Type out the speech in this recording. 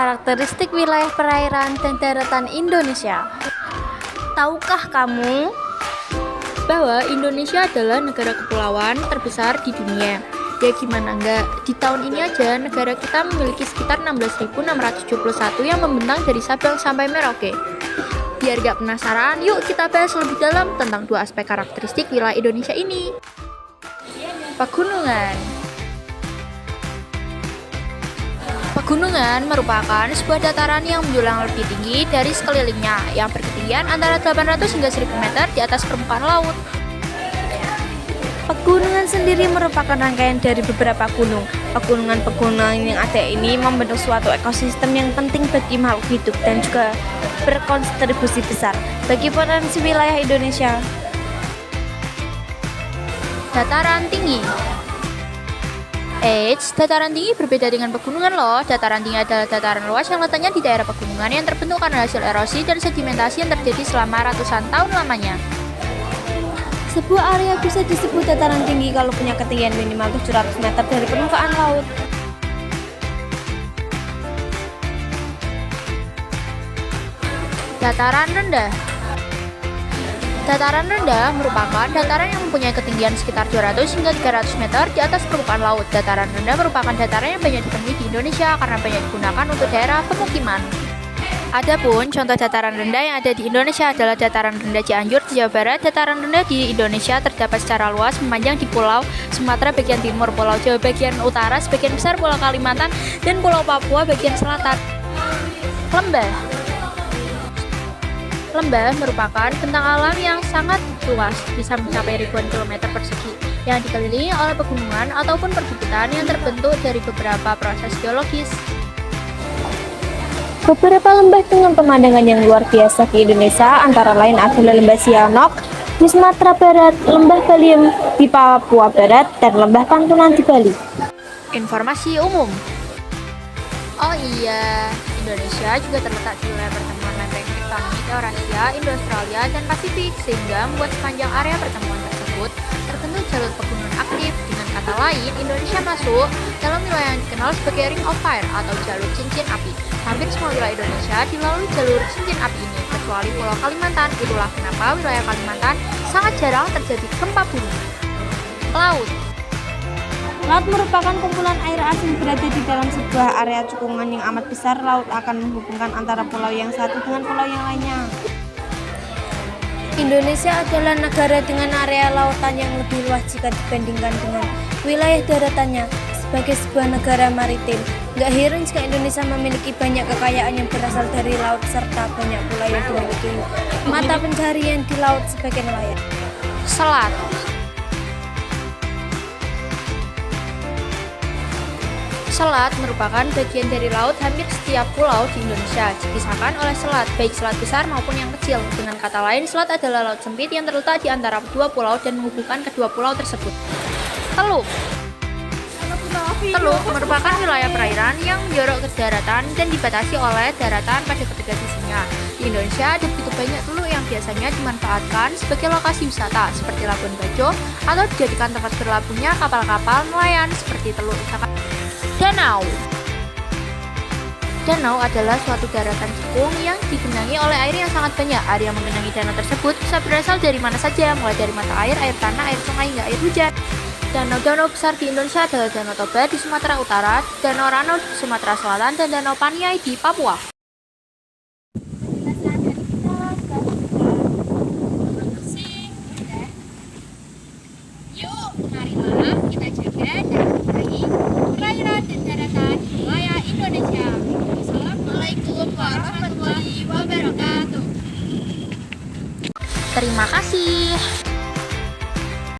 Karakteristik wilayah perairan dan daratan Indonesia. Tahukah kamu bahwa Indonesia adalah negara kepulauan terbesar di dunia? Ya gimana enggak, di tahun ini aja negara kita memiliki sekitar 16.671 yang membentang dari Sabang sampai Merauke. Biar gak penasaran, yuk kita bahas lebih dalam tentang dua aspek karakteristik wilayah Indonesia ini. Pegunungan. Pegunungan merupakan sebuah dataran yang menjulang lebih tinggi dari sekelilingnya, yang berketinggian antara 800 hingga 1000 meter di atas permukaan laut. Pegunungan sendiri merupakan rangkaian dari beberapa gunung. Pegunungan-pegunungan yang ada ini membentuk suatu ekosistem yang penting bagi makhluk hidup dan juga berkontribusi besar bagi potensi wilayah Indonesia. Dataran tinggi. Dataran tinggi berbeda dengan pegunungan loh. Dataran tinggi adalah dataran luas yang letaknya di daerah pegunungan yang terbentuk karena hasil erosi dan sedimentasi yang terjadi selama ratusan tahun lamanya. Sebuah area bisa disebut dataran tinggi kalau punya ketinggian minimal 700 meter dari permukaan laut. Dataran rendah. Dataran rendah merupakan dataran yang mempunyai ketinggian sekitar 200 hingga 300 meter di atas permukaan laut. Dataran rendah merupakan dataran yang banyak ditemui di Indonesia karena banyak digunakan untuk daerah pemukiman. Adapun contoh dataran rendah yang ada di Indonesia adalah dataran rendah Cianjur di Jawa Barat. Dataran rendah di Indonesia terdapat secara luas memanjang di Pulau Sumatera bagian timur, Pulau Jawa bagian utara, sebagian besar Pulau Kalimantan, dan Pulau Papua bagian selatan. Lembah. Lembah merupakan bentang alam yang sangat luas, bisa mencapai ribuan kilometer persegi, yang dikelilingi oleh pegunungan ataupun perbukitan yang terbentuk dari beberapa proses geologis. Beberapa lembah dengan pemandangan yang luar biasa di Indonesia antara lain adalah Lembah Sianok di Sumatera Barat, Lembah Baliem di Papua Barat, dan Lembah Pantulan di Bali. Informasi umum. Oh iya, Indonesia juga terletak di wilayah pertemuan lempeng tektonik Eurasia, Indo-Australia, dan Pasifik, sehingga membuat sepanjang area pertemuan tersebut terbentuk jalur pegunungan aktif. Dengan kata lain, Indonesia masuk dalam wilayah yang dikenal sebagai Ring of Fire atau jalur cincin api. Hampir semua wilayah Indonesia dilalui jalur cincin api ini, kecuali Pulau Kalimantan. Itulah kenapa wilayah Kalimantan sangat jarang terjadi gempa bumi. Laut. Laut merupakan kumpulan air asing berada di dalam sebuah area cekungan yang amat besar. Laut akan menghubungkan antara pulau yang satu dengan pulau yang lainnya. Indonesia adalah negara dengan area lautan yang lebih luas jika dibandingkan dengan wilayah daratannya. Sebagai sebuah negara maritim, gak heran jika Indonesia memiliki banyak kekayaan yang berasal dari laut serta banyak pulau yang dimiliki mata pencaharian di laut sebagai nelayan. Selat. Selat merupakan bagian dari laut hampir setiap pulau di Indonesia, dipisahkan oleh selat, baik selat besar maupun yang kecil. Dengan kata lain, selat adalah laut sempit yang terletak di antara dua pulau dan menghubungkan kedua pulau tersebut. Teluk. Teluk merupakan wilayah perairan yang menjorok ke daratan dan dibatasi oleh daratan pada ketiga sisinya. Di Indonesia ada begitu banyak teluk yang biasanya dimanfaatkan sebagai lokasi wisata, seperti Labuan Bajo, atau dijadikan tempat berlabuhnya kapal-kapal nelayan seperti Teluk Jakarta. Danau. Danau adalah suatu daratan cekung yang digenangi oleh air yang sangat banyak. Air yang menggenangi danau tersebut bisa berasal dari mana saja, mulai dari mata air tanah, air sungai, hingga air hujan. Danau-danau besar di Indonesia adalah Danau Toba di Sumatera Utara, Danau Rano di Sumatera Selatan, dan Danau Paniai di Papua. Yuk, marilah kita jaga dan menghargai perairan dan daratan wilayah Indonesia. Assalamualaikum warahmatullahi wabarakatuh. Terima kasih.